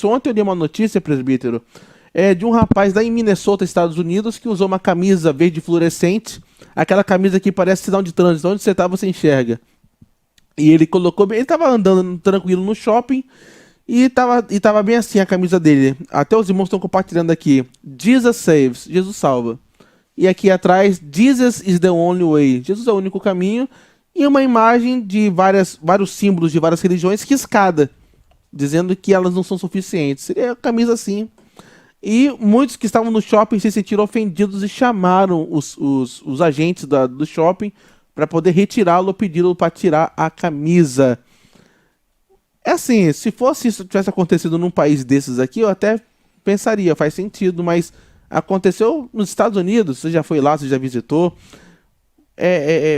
Ontem eu li uma notícia, presbítero, de um rapaz lá em Minnesota, Estados Unidos, que usou uma camisa verde fluorescente, aquela camisa que parece sinal de trânsito, onde você tá, você enxerga. E ele colocou, ele tava andando tranquilo no shopping, e tava bem assim a camisa dele. Até os irmãos estão compartilhando aqui. Jesus saves, Jesus salva. E aqui atrás, Jesus is the only way. Jesus é o único caminho. E uma imagem de vários símbolos de várias religiões riscada, dizendo que elas não são suficientes. Seria a camisa assim. E muitos que estavam no shopping se sentiram ofendidos e chamaram os agentes do shopping para poder retirá-lo ou pedi-lo para tirar a camisa. É assim, se fosse isso tivesse acontecido num país desses aqui, eu até pensaria, faz sentido, mas aconteceu nos Estados Unidos, você já foi lá, você já visitou.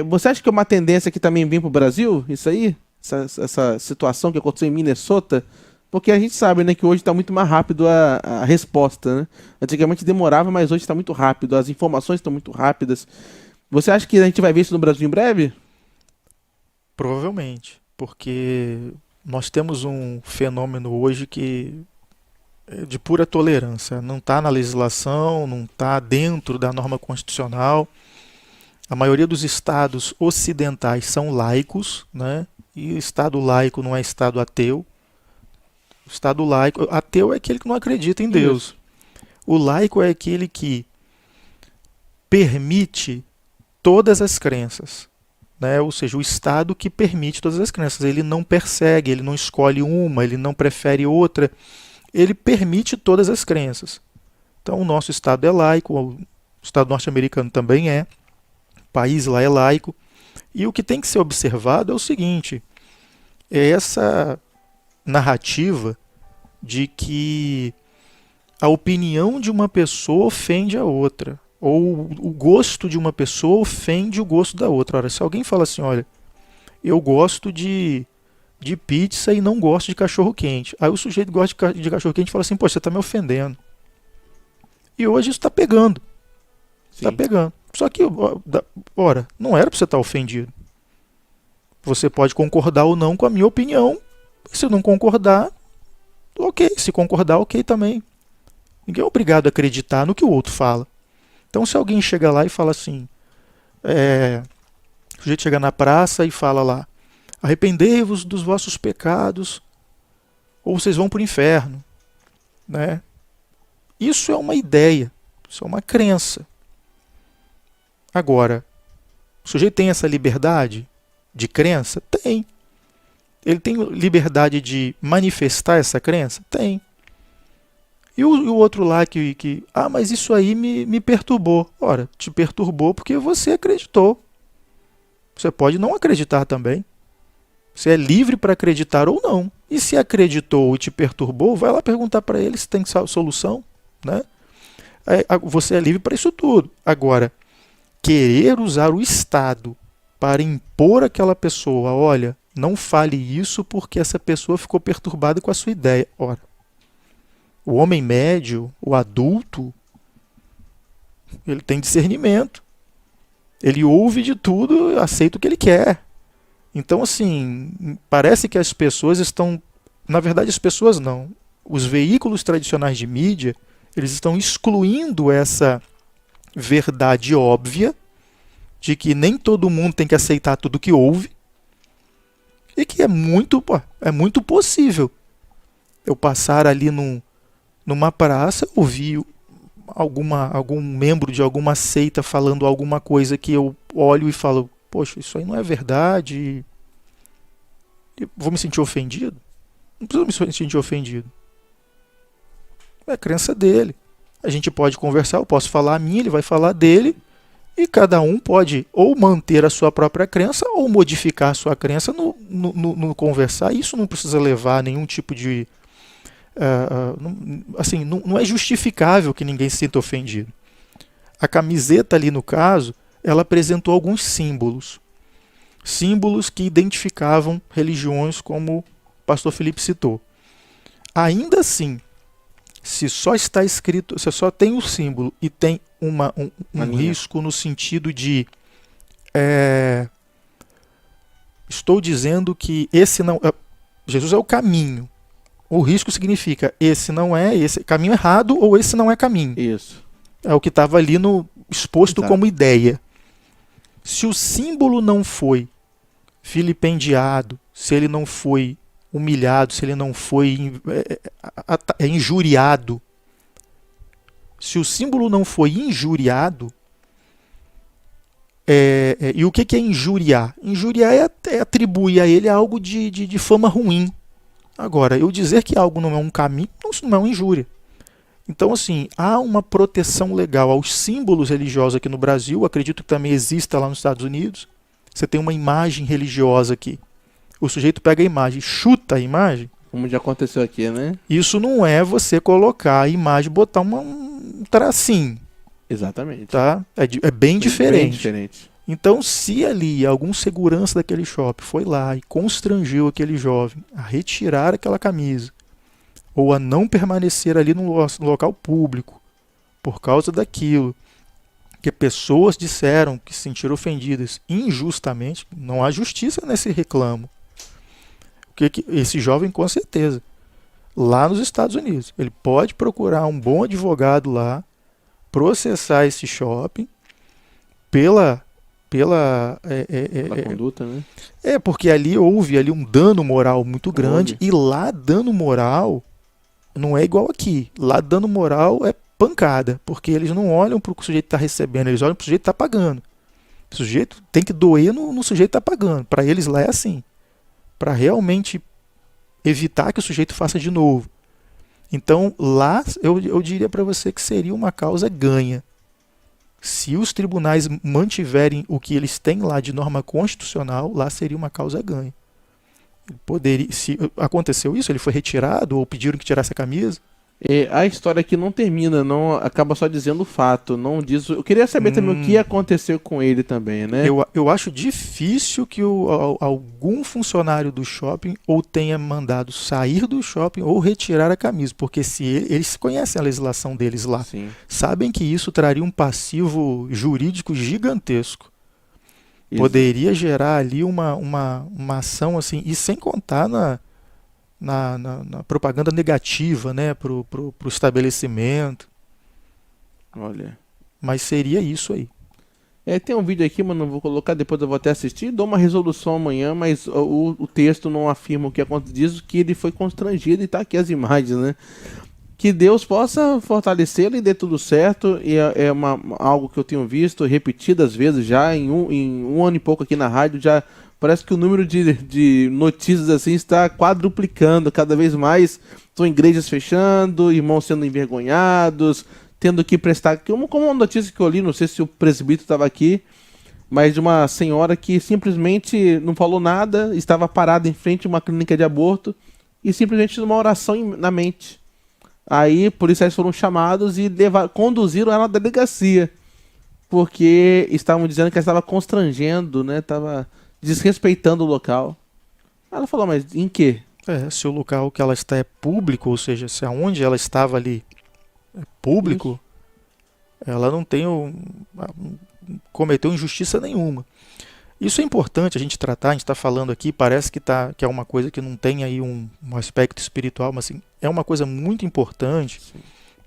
Você acha que é uma tendência que também vem para o Brasil, isso aí? Essa situação que aconteceu em Minnesota? Porque a gente sabe, né, que hoje está muito mais rápido a resposta, né? Antigamente demorava, mas hoje está muito rápido, as informações estão muito rápidas. Você acha que a gente vai ver isso no Brasil em breve? Provavelmente, porque nós temos um fenômeno hoje que é de pura tolerância. Não está na legislação, não está dentro da norma constitucional. A maioria dos estados ocidentais são laicos, né? E o estado laico não é estado ateu. O estado laico, ateu é aquele que não acredita em Isso. Deus. O laico é aquele que permite todas as crenças, né? Ou seja, o Estado que permite todas as crenças. Ele não persegue, ele não escolhe uma, ele não prefere outra, ele permite todas as crenças. Então, o nosso Estado é laico, o Estado norte-americano também é, o país lá é laico. E o que tem que ser observado é o seguinte: é essa narrativa de que a opinião de uma pessoa ofende a outra, ou o gosto de uma pessoa ofende o gosto da outra. Ora, se alguém fala assim, olha, eu gosto de pizza e não gosto de cachorro quente. Aí o sujeito gosta de cachorro quente e fala assim, pô, você está me ofendendo. E hoje isso está pegando. Está Sim. pegando. Só que, ora, não era para você estar ofendido. Você pode concordar ou não com a minha opinião. Se não concordar, ok. Se concordar, ok também. Ninguém é obrigado a acreditar no que o outro fala. Então, se alguém chega lá e fala assim, o sujeito chega na praça e fala lá, arrependei-vos dos vossos pecados, ou vocês vão para o inferno, né? Isso é uma ideia, isso é uma crença. Agora, o sujeito tem essa liberdade de crença? Tem. Ele tem liberdade de manifestar essa crença? Tem. E o outro lá mas isso aí me perturbou. Ora, te perturbou porque você acreditou. Você pode não acreditar também. Você é livre para acreditar ou não. E se acreditou e te perturbou, vai lá perguntar para ele se tem solução, né? Você é livre para isso tudo. Agora, querer usar o Estado para impor àquela pessoa, olha, não fale isso porque essa pessoa ficou perturbada com a sua ideia. Ora, o homem médio, o adulto, ele tem discernimento. Ele ouve de tudo, aceita o que ele quer. Então, assim, parece que as pessoas estão. Na verdade, as pessoas não. Os veículos tradicionais de mídia, eles estão excluindo essa verdade óbvia de que nem todo mundo tem que aceitar tudo que ouve e que é muito possível eu passar ali numa praça, ouvir algum membro de alguma seita falando alguma coisa que eu olho e falo, poxa, isso aí não é verdade, eu vou me sentir ofendido? Não preciso me sentir ofendido. É a crença dele. A gente pode conversar, eu posso falar a minha, ele vai falar dele, e cada um pode ou manter a sua própria crença ou modificar a sua crença no conversar. Isso não precisa levar a nenhum tipo de. Assim, não é justificável que ninguém se sinta ofendido. A camiseta ali no caso, ela apresentou alguns símbolos. Símbolos que identificavam religiões, como o pastor Felipe citou. Ainda assim, se só está escrito, se só tem o símbolo e tem A um linha. risco no sentido de é, estou dizendo que esse não. Jesus é o caminho. O risco significa esse não é esse caminho errado ou esse não é caminho. Isso. É o que estava ali no exposto Exato. como ideia. Se o símbolo não foi vilipendiado, se ele não foi humilhado, se ele não foi injuriado, se o símbolo não foi injuriado, e o que é injuriar? Injuriar é atribuir a ele algo de fama ruim. Agora, eu dizer que algo não é um caminho, isso não é uma injúria. Então, assim, há uma proteção legal aos símbolos religiosos aqui no Brasil, acredito que também exista lá nos Estados Unidos. Você tem uma imagem religiosa aqui. O sujeito pega a imagem, chuta a imagem. Como já aconteceu aqui, né? Isso não é você colocar a imagem e botar um tracinho, Exatamente. tá? É bem diferente. Bem diferente. Então, se ali algum segurança daquele shopping foi lá e constrangeu aquele jovem a retirar aquela camisa, ou a não permanecer ali no local público, por causa daquilo, que pessoas disseram que se sentiram ofendidas injustamente, não há justiça nesse reclamo. Esse jovem, com certeza, lá nos Estados Unidos, ele pode procurar um bom advogado lá, processar esse shopping pela conduta, né? Porque ali houve um dano moral muito grande, e lá dano moral não é igual aqui. Lá dano moral é pancada, porque eles não olham para o que o sujeito está recebendo, eles olham para o sujeito que está pagando. O sujeito tem que doer no sujeito que está pagando. Para eles lá é assim. Para realmente evitar que o sujeito faça de novo. Então lá eu diria para você que seria uma causa ganha. Se os tribunais mantiverem o que eles têm lá de norma constitucional, lá seria uma causa ganha. Se aconteceu isso, ele foi retirado ou pediram que tirasse a camisa? A história aqui não termina, não acaba só dizendo o fato, não diz. Eu queria saber também o que aconteceu com ele também, né? Eu acho difícil que algum funcionário do shopping ou tenha mandado sair do shopping ou retirar a camisa, porque se eles conhecem a legislação deles lá, Sim. sabem que isso traria um passivo jurídico gigantesco. Isso. Poderia gerar ali uma ação assim, e sem contar na propaganda negativa, né, pro estabelecimento. Olha. Mas seria isso aí. Tem um vídeo aqui, mas não vou colocar, depois eu vou até assistir. Dou uma resolução amanhã, mas o texto não afirma o que acontece. Diz que ele foi constrangido e tá aqui as imagens, né? Que Deus possa fortalecê-lo e dê tudo certo. E algo que eu tenho visto repetidas vezes já, em um ano e pouco aqui na rádio, já parece que o número de notícias assim está quadruplicando cada vez mais. São igrejas fechando, irmãos sendo envergonhados, tendo que prestar... Como uma notícia que eu li, não sei se o presbítero estava aqui, mas de uma senhora que simplesmente não falou nada, estava parada em frente a uma clínica de aborto e simplesmente uma oração na mente. Aí policiais foram chamados e conduziram ela à delegacia, porque estavam dizendo que ela estava constrangendo, né? Estava desrespeitando o local. Ela falou, mas em quê? Se o local que ela está é público, ou seja, se aonde ela estava ali é público, ela não cometeu injustiça nenhuma. Isso é importante a gente tratar, a gente está falando aqui, parece que é uma coisa que não tem aí um aspecto espiritual, mas assim, é uma coisa muito importante. Sim.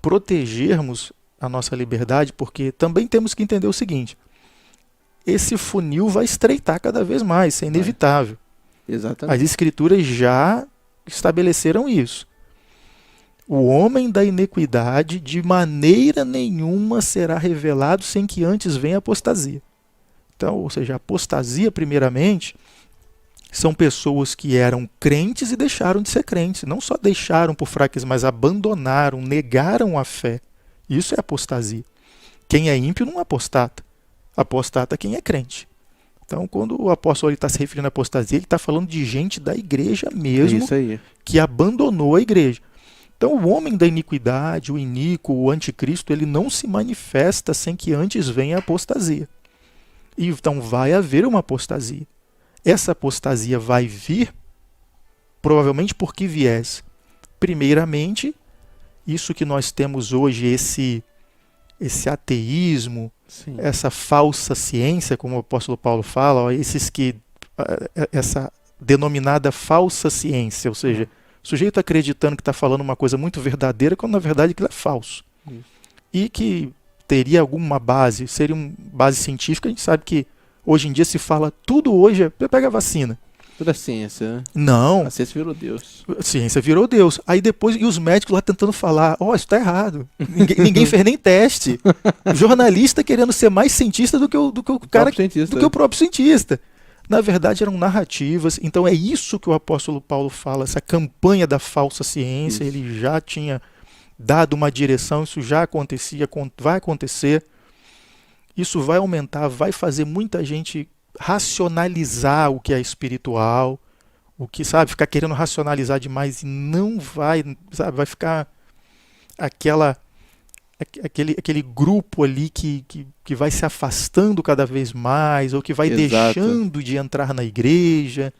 Protegermos a nossa liberdade, porque também temos que entender o seguinte: esse funil vai estreitar cada vez mais, isso é inevitável. Exatamente. As escrituras já estabeleceram isso. O homem da iniquidade de maneira nenhuma será revelado sem que antes venha a apostasia. Então, ou seja, a apostasia, primeiramente, são pessoas que eram crentes e deixaram de ser crentes. Não só deixaram por fraqueza, mas abandonaram, negaram a fé. Isso é apostasia. Quem é ímpio não apostata. Apostata quem é crente. Então, quando o apóstolo está se referindo à apostasia, ele está falando de gente da igreja mesmo, que abandonou a igreja. Então, o homem da iniquidade, o iníquo, o anticristo, ele não se manifesta sem que antes venha a apostasia. Então, vai haver uma apostasia. Essa apostasia vai vir, provavelmente por que viés? Primeiramente, isso que nós temos hoje, esse ateísmo, sim, essa falsa ciência, como o apóstolo Paulo fala, essa denominada falsa ciência, ou seja, O sujeito acreditando que está falando uma coisa muito verdadeira, quando na verdade aquilo é falso. Isso. E que teria alguma base, seria uma base científica, a gente sabe que hoje em dia se fala tudo hoje, você pega a vacina. Tudo é ciência, né? Não, A ciência virou Deus. a ciência virou Deus. Aí depois, e os médicos lá tentando falar, isso tá errado. Ninguém fez nem teste. O jornalista querendo ser mais cientista do que o cara, Cientista. do que o próprio cientista. Na verdade eram narrativas, então é isso que o apóstolo Paulo fala, essa campanha da falsa ciência, Isso. ele já tinha dado uma direção, isso já acontecia, vai acontecer, isso vai aumentar, vai fazer muita gente racionalizar o que é espiritual, o que, sabe, ficar querendo racionalizar demais e não vai, sabe, vai ficar aquele grupo ali que vai se afastando cada vez mais, ou que vai Exato. deixando de entrar na igreja.